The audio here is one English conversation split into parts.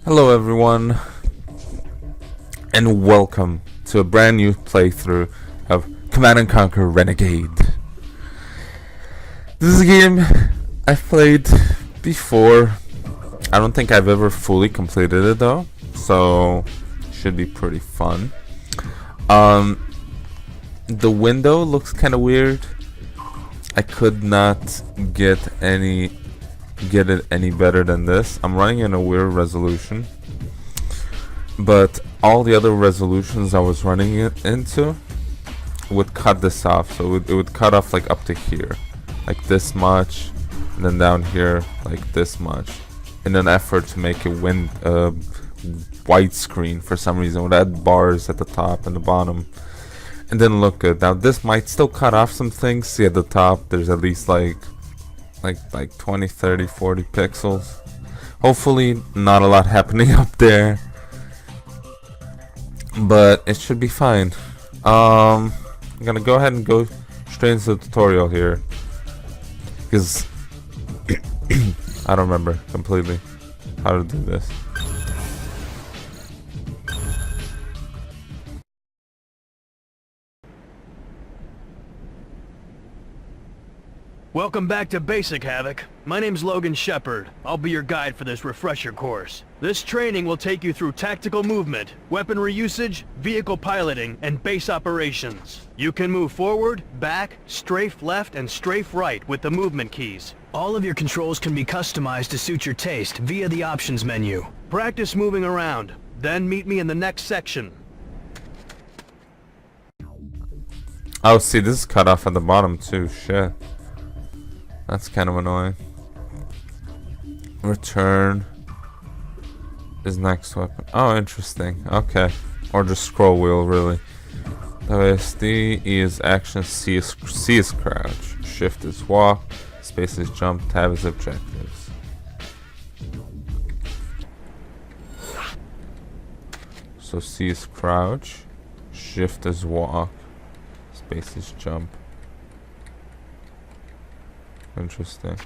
Hello everyone, and welcome to a brand new playthrough of Command & Conquer Renegade. This is a game I've played before. I don't think I've ever fully completed it though, so should be pretty fun. The window looks kind of weird. I could not get it any better than this. I'm running in a weird resolution, but all the other resolutions I was running it into would cut this off, so it would cut off like up to here, like this much, and then down here like this much, in an effort to make it widescreen. For some reason, it would add bars at the top and the bottom, and didn't look good. Now this might still cut off some things. See, at the top there's at least like 20, 30, 40 pixels. Hopefully not a lot happening up there, but it should be fine. I'm gonna go ahead and go straight into the tutorial here, because I don't remember completely how to do this. Welcome back to Basic, Havoc. My name's Logan Shepard. I'll be your guide for this refresher course. This training will take you through tactical movement, weaponry usage, vehicle piloting, and base operations. You can move forward, back, strafe left, and strafe right with the movement keys. All of your controls can be customized to suit your taste via the options menu. Practice moving around, then meet me in the next section. Oh, see, this is cut off at the bottom too. Shit. That's kind of annoying. Return is next weapon. Oh, interesting. Okay. Or just scroll wheel, really. WSD, E is action, C is crouch, Shift is walk, space is jump, Tab is objectives. So C is crouch, Shift is walk, space is jump. Interesting.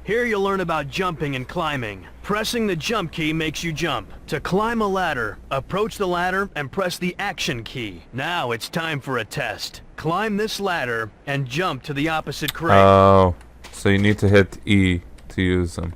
Here you'll learn about jumping and climbing. Pressing the jump key makes you jump. To climb a ladder, approach the ladder and press the action key. Now it's time for a test. Climb this ladder and jump to the opposite crate. Oh, so you need to hit E to use them.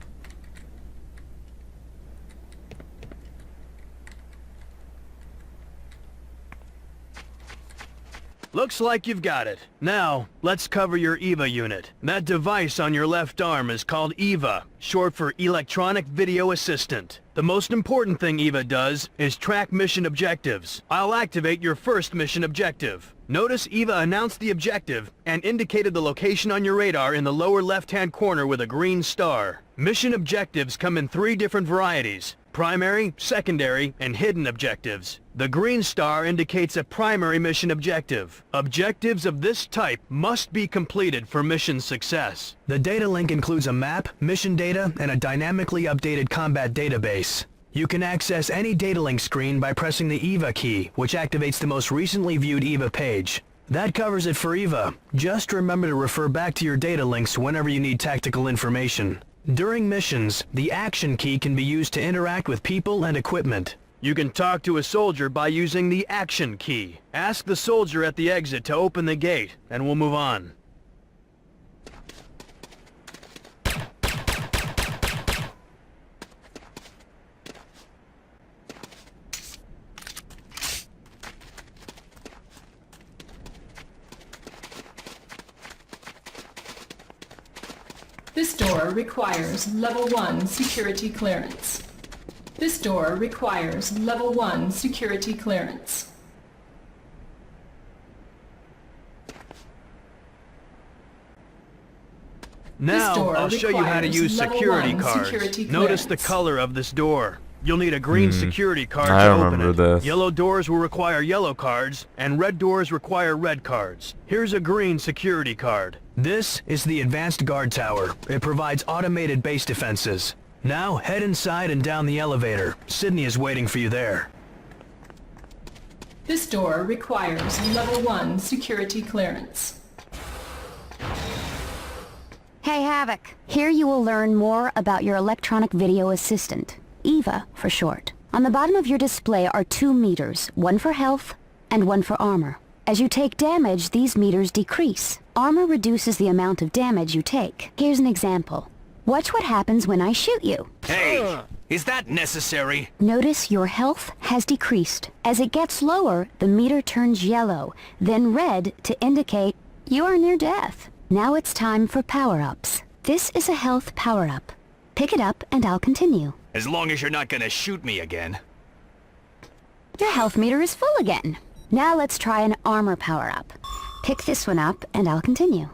Looks like you've got it. Now, let's cover your EVA unit. That device on your left arm is called EVA, short for Electronic Video Assistant. The most important thing EVA does is track mission objectives. I'll activate your first mission objective. Notice EVA announced the objective and indicated the location on your radar in the lower left-hand corner with a green star. Mission objectives come in 3 different varieties: primary, secondary, and hidden objectives. The green star indicates a primary mission objective. Objectives of this type must be completed for mission success. The data link includes a map, mission data, and a dynamically updated combat database. You can access any data link screen by pressing the EVA key, which activates the most recently viewed EVA page. That covers it for EVA. Just remember to refer back to your data links whenever you need tactical information. During missions, the action key can be used to interact with people and equipment. You can talk to a soldier by using the action key. Ask the soldier at the exit to open the gate, and we'll move on. This door requires Level 1 security clearance. This door requires Level 1 security clearance. Now, I'll show you how to use security cards. Notice the color of this door. You'll need a green security card to open it. This. Yellow doors will require yellow cards, and red doors require red cards. Here's a green security card. This is the Advanced Guard Tower. It provides automated base defenses. Now, head inside and down the elevator. Sydney is waiting for you there. This door requires level 1 security clearance. Hey Havoc, here you will learn more about your electronic video assistant, EVA for short. On the bottom of your display are 2 meters, one for health and one for armor. As you take damage, these meters decrease. Armor reduces the amount of damage you take. Here's an example. Watch what happens when I shoot you. Hey, is that necessary? Notice your health has decreased. As it gets lower, the meter turns yellow, then red to indicate you are near death. Now it's time for power-ups. This is a health power-up. Pick it up and I'll continue. As long as you're not gonna shoot me again. Your health meter is full again. Now let's try an armor power-up. Pick this one up and I'll continue.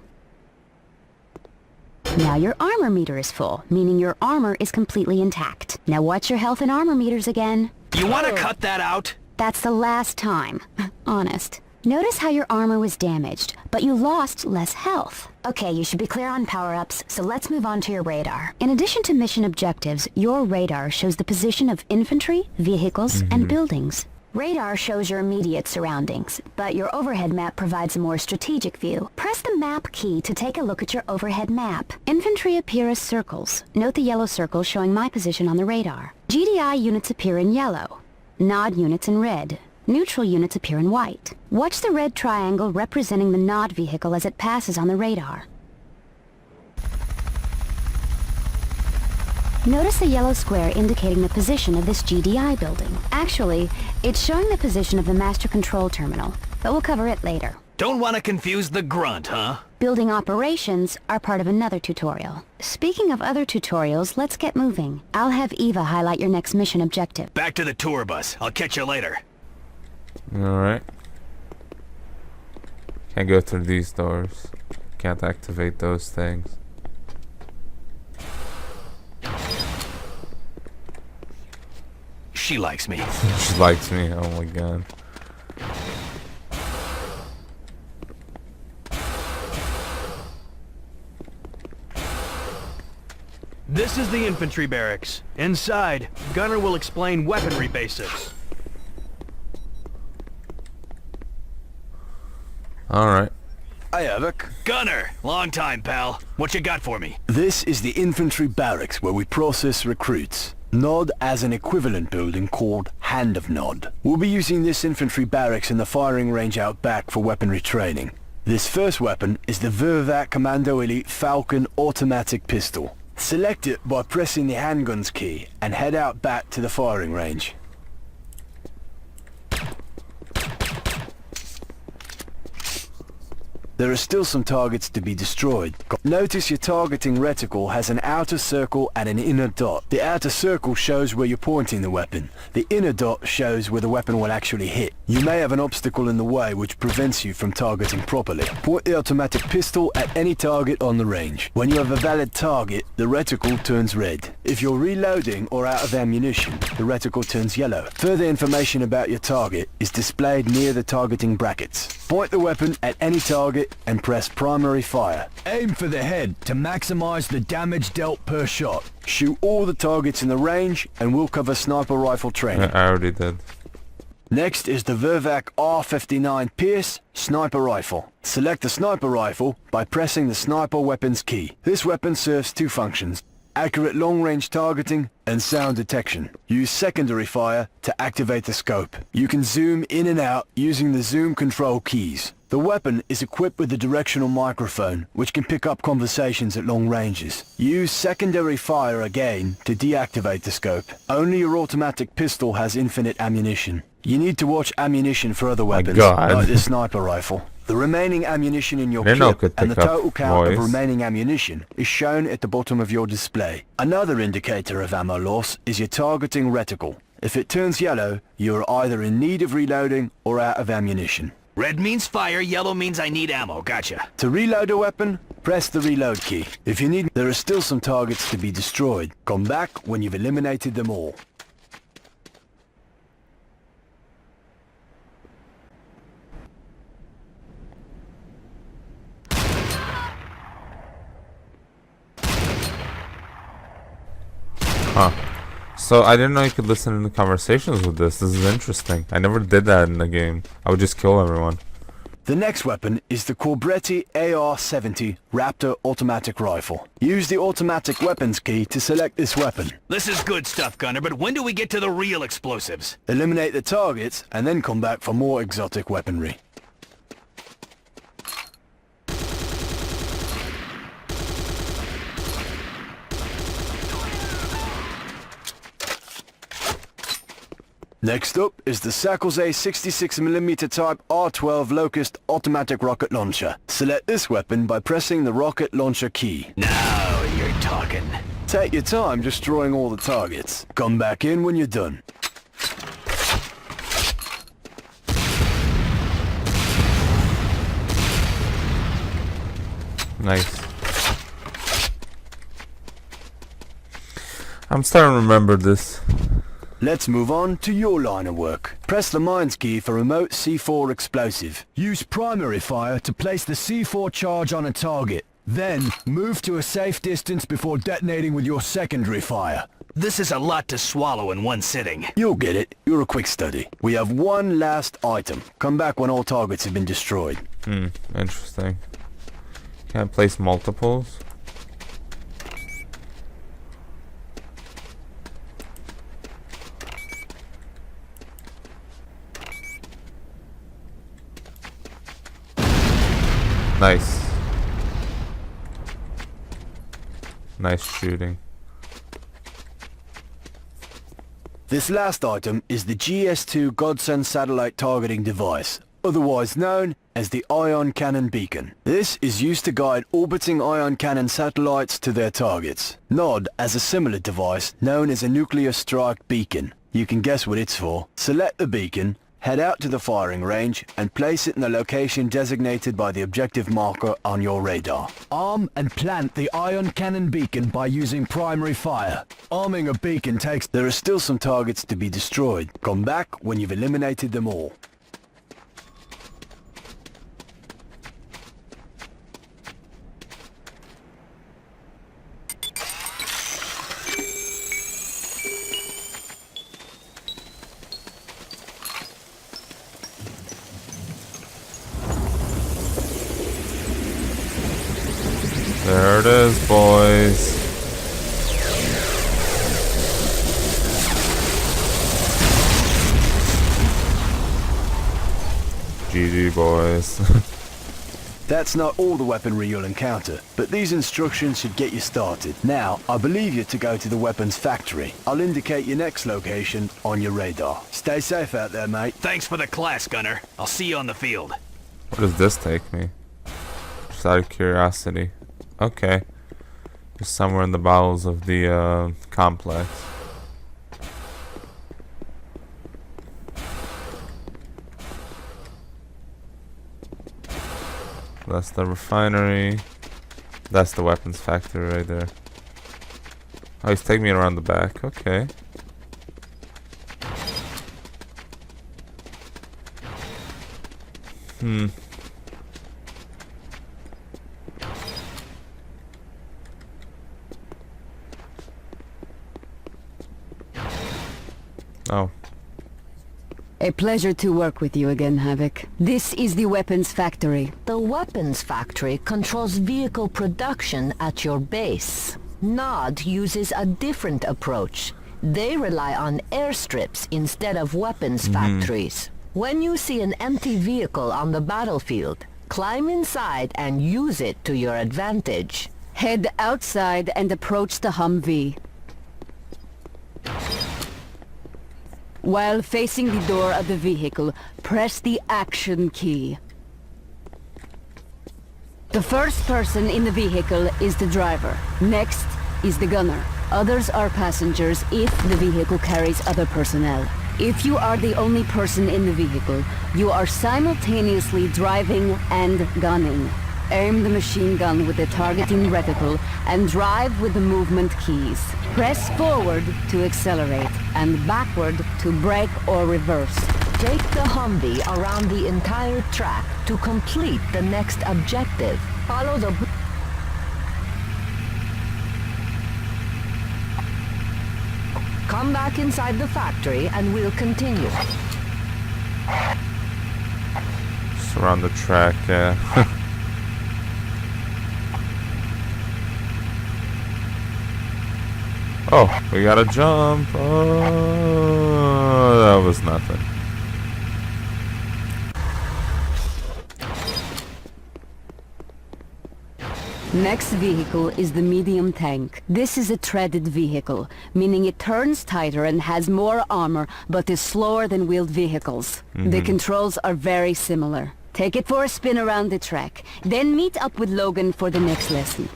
Now your armor meter is full, meaning your armor is completely intact. Now watch your health and armor meters again. You wanna cut that out? That's the last time. Honest. Notice how your armor was damaged, but you lost less health. Okay, you should be clear on power-ups, so let's move on to your radar. In addition to mission objectives, your radar shows the position of infantry, vehicles, and buildings. Radar shows your immediate surroundings, but your overhead map provides a more strategic view. Press the map key to take a look at your overhead map. Infantry appear as circles. Note the yellow circle showing my position on the radar. GDI units appear in yellow. Nod units in red. Neutral units appear in white. Watch the red triangle representing the Nod vehicle as it passes on the radar. Notice the yellow square indicating the position of this GDI building. Actually, it's showing the position of the master control terminal, but we'll cover it later. Don't want to confuse the grunt, huh? Building operations are part of another tutorial. Speaking of other tutorials, let's get moving. I'll have Eva highlight your next mission objective. Back to the tour bus. I'll catch you later. Alright. Can't go through these doors. Can't activate those things. She likes me. She likes me, oh my god. This is the Infantry Barracks. Inside, Gunner will explain weaponry basics. Alright. Hi, Havoc. Gunner! Long time, pal. What you got for me? This is the Infantry Barracks where we process recruits. Nod has an equivalent building called Hand of Nod. We'll be using this infantry barracks in the firing range out back for weaponry training. This first weapon is the Vervac Commando Elite Falcon automatic pistol. Select it by pressing the handguns key and head out back to the firing range. There are still some targets to be destroyed. Notice your targeting reticle has an outer circle and an inner dot. The outer circle shows where you're pointing the weapon. The inner dot shows where the weapon will actually hit. You may have an obstacle in the way which prevents you from targeting properly. Point the automatic pistol at any target on the range. When you have a valid target, the reticle turns red. If you're reloading or out of ammunition, the reticle turns yellow. Further information about your target is displayed near the targeting brackets. Point the weapon at any target and press primary fire. Aim for the head to maximize the damage dealt per shot. Shoot all the targets in the range and we'll cover sniper rifle training. I already did. Next is the Vervac R59 Pierce sniper rifle. Select the sniper rifle by pressing the sniper weapons key. This weapon serves 2 functions: accurate long-range targeting and sound detection. Use secondary fire to activate the scope. You can zoom in and out using the zoom control keys. The weapon is equipped with a directional microphone, which can pick up conversations at long ranges. Use secondary fire again to deactivate the scope. Only your automatic pistol has infinite ammunition. You need to watch ammunition for other weapons, like the sniper rifle. The remaining ammunition in your clip and the total count of remaining ammunition is shown at the bottom of your display. Another indicator of ammo loss is your targeting reticle. If it turns yellow, you are either in need of reloading or out of ammunition. Red means fire, yellow means I need ammo. Gotcha. To reload a weapon, press the reload key. If you need, there are still some targets to be destroyed. Come back when you've eliminated them all. Huh. So I didn't know you could listen to conversations with this. This is interesting. I never did that in the game. I would just kill everyone. The next weapon is the Corbretti AR-70 Raptor automatic rifle. Use the automatic weapons key to select this weapon. This is good stuff, Gunner, but when do we get to the real explosives? Eliminate the targets and then come back for more exotic weaponry. Next up is the Sakoze 66mm type R12 Locust automatic rocket launcher. Select this weapon by pressing the rocket launcher key. Now you're talking. Take your time destroying all the targets. Come back in when you're done. Nice. I'm starting to remember this. Let's move on to your line of work. Press the mines key for remote C4 explosive. Use primary fire to place the C4 charge on a target. Then, move to a safe distance before detonating with your secondary fire. This is a lot to swallow in one sitting. You'll get it. You're a quick study. We have one last item. Come back when all targets have been destroyed. Interesting. Can I place multiples? Nice. Nice shooting. This last item is the GS2 Godsend satellite targeting device, otherwise known as the Ion Cannon Beacon. This is used to guide orbiting ion cannon satellites to their targets. Nod has a similar device known as a nuclear strike beacon. You can guess what it's for. Select the beacon, head out to the firing range, and place it in the location designated by the objective marker on your radar. Arm and plant the ion cannon beacon by using primary fire. Arming a beacon takes... There are still some targets to be destroyed. Come back when you've eliminated them all. There it is, boys. GG, boys. That's not all the weaponry you'll encounter, but these instructions should get you started. Now, I believe you to go to the weapons factory. I'll indicate your next location on your radar. Stay safe out there, mate. Thanks for the class, Gunner. I'll see you on the field. Where does this take me? Just out of curiosity. Okay. Just somewhere in the bowels of the complex. That's the refinery. That's the weapons factory right there. Oh, he's taking me around the back. Okay. Oh. A pleasure to work with you again, Havoc. This is the weapons factory. The weapons factory controls vehicle production at your base. Nod uses a different approach. They rely on airstrips instead of weapons factories. When you see an empty vehicle on the battlefield, climb inside and use it to your advantage. Head outside and approach the Humvee. While facing the door of the vehicle, press the action key. The first person in the vehicle is the driver. Next is the gunner. Others are passengers if the vehicle carries other personnel. If you are the only person in the vehicle, you are simultaneously driving and gunning. Aim the machine gun with the targeting reticle and drive with the movement keys. Press forward to accelerate and backward to brake or reverse. Take the Humvee around the entire track to complete the next objective. Follow the... Come back inside the factory and we'll continue. Surround the track, yeah. Oh, we gotta jump. Oh, that was nothing. Next vehicle is the medium tank. This is a treaded vehicle, meaning it turns tighter and has more armor, but is slower than wheeled vehicles. The controls are very similar. Take it for a spin around the track, then meet up with Logan for the next lesson.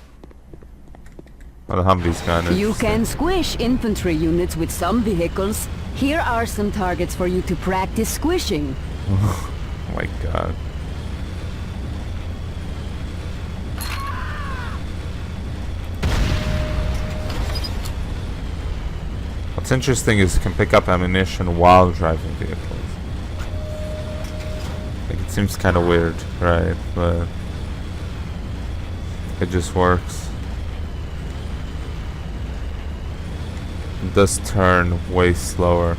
Well, the Humvee's kind of... You can squish infantry units with some vehicles. Here are some targets for you to practice squishing. Oh my god. What's interesting is you can pick up ammunition while driving vehicles. Like, it seems kind of weird, right? But it just works. It does turn way slower.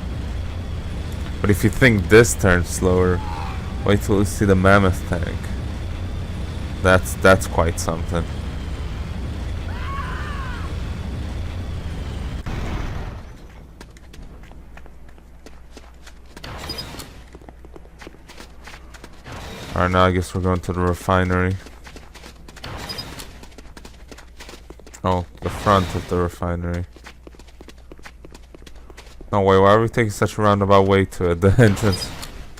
But if you think this turns slower, wait till you see the mammoth tank. That's quite something. Alright, now I guess we're going to the refinery. Oh, the front of the refinery. No, wait, why are we taking such a roundabout way to it? The entrance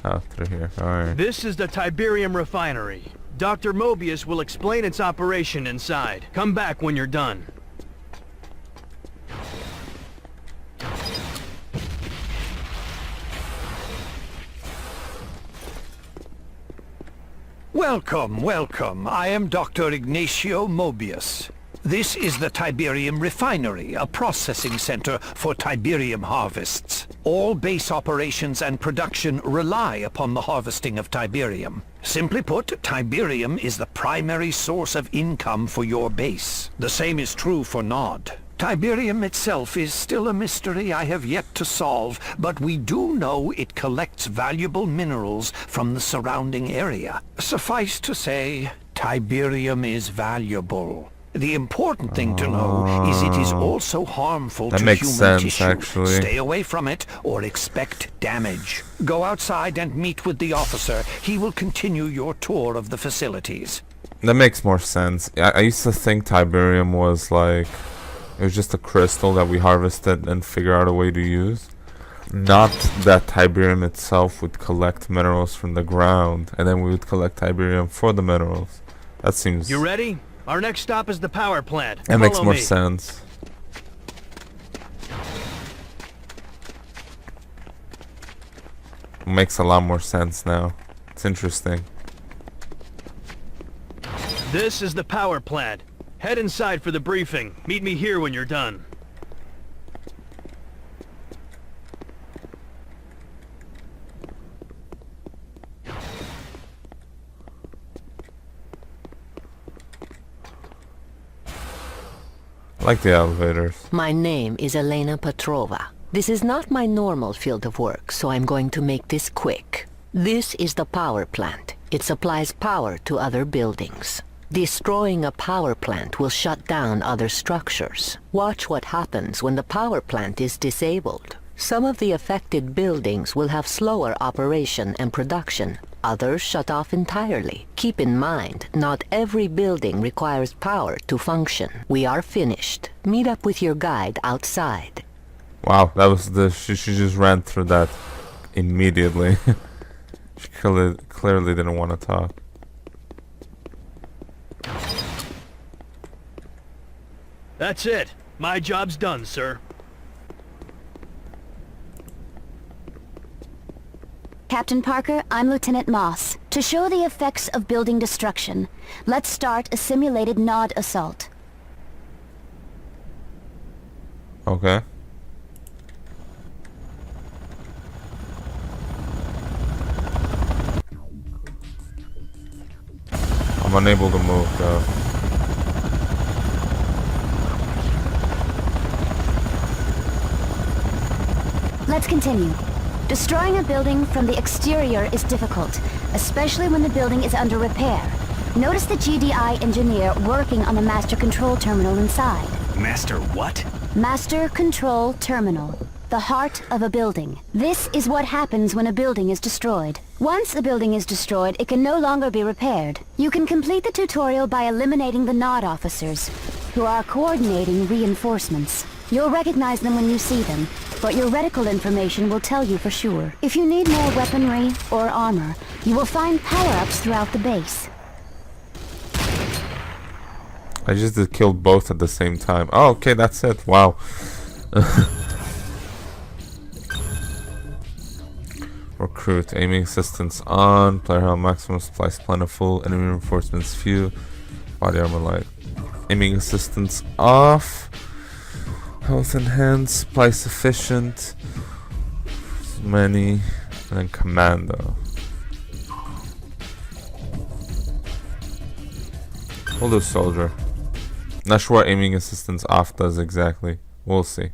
out through here. Alright. This is the Tiberium refinery. Dr. Mobius will explain its operation inside. Come back when you're done. Welcome, welcome. I am Dr. Ignacio Mobius. This is the Tiberium refinery, a processing center for Tiberium harvests. All base operations and production rely upon the harvesting of Tiberium. Simply put, Tiberium is the primary source of income for your base. The same is true for Nod. Tiberium itself is still a mystery I have yet to solve, but we do know it collects valuable minerals from the surrounding area. Suffice to say, Tiberium is valuable. The important thing to know is it is also harmful to human tissue. Actually. Stay away from it or expect damage. Go outside and meet with the officer. He will continue your tour of the facilities. That makes more sense. I used to think Tiberium was like... It was just a crystal that we harvested and figure out a way to use. Not that Tiberium itself would collect minerals from the ground, and then we would collect Tiberium for the minerals. That seems... You ready? Our next stop is the power plant. That makes more me. sense. Makes a lot more sense now. It's interesting. This is the power plant. Head inside for the briefing. Meet me here when you're done. I like the elevators. My name is Elena Petrova. This is not my normal field of work, so I'm going to make this quick. This is the power plant. It supplies power to other buildings. Destroying a power plant will shut down other structures. Watch what happens when the power plant is disabled. Some of the affected buildings will have slower operation and production. Others shut off entirely. Keep in mind, not every building requires power to function. We are finished. Meet up with your guide outside. Wow, that was the... She just ran through that immediately. She clearly didn't want to talk. That's it. My job's done, sir. Captain Parker, I'm Lieutenant Moss. To show the effects of building destruction, let's start a simulated Nod assault. Okay. I'm unable to move though. Let's continue. Destroying a building from the exterior is difficult, especially when the building is under repair. Notice the GDI engineer working on the master control terminal inside. Master what? Master Control Terminal. The heart of a building. This is what happens when a building is destroyed. Once a building is destroyed, it can no longer be repaired. You can complete the tutorial by eliminating the Nod officers, who are coordinating reinforcements. You'll recognize them when you see them, but your reticle information will tell you for sure. If you need more weaponry or armor, you will find power-ups throughout the base. I just did kill both at the same time. Oh, okay, that's it. Wow. Recruit. Aiming assistance on. Player health maximum. Supplies plentiful. Enemy reinforcements few. Body armor light. Aiming assistance off. Health enhanced. Supply sufficient. Many. And then Commando. We'll do soldier. Not sure what aiming assistance off does exactly. We'll see.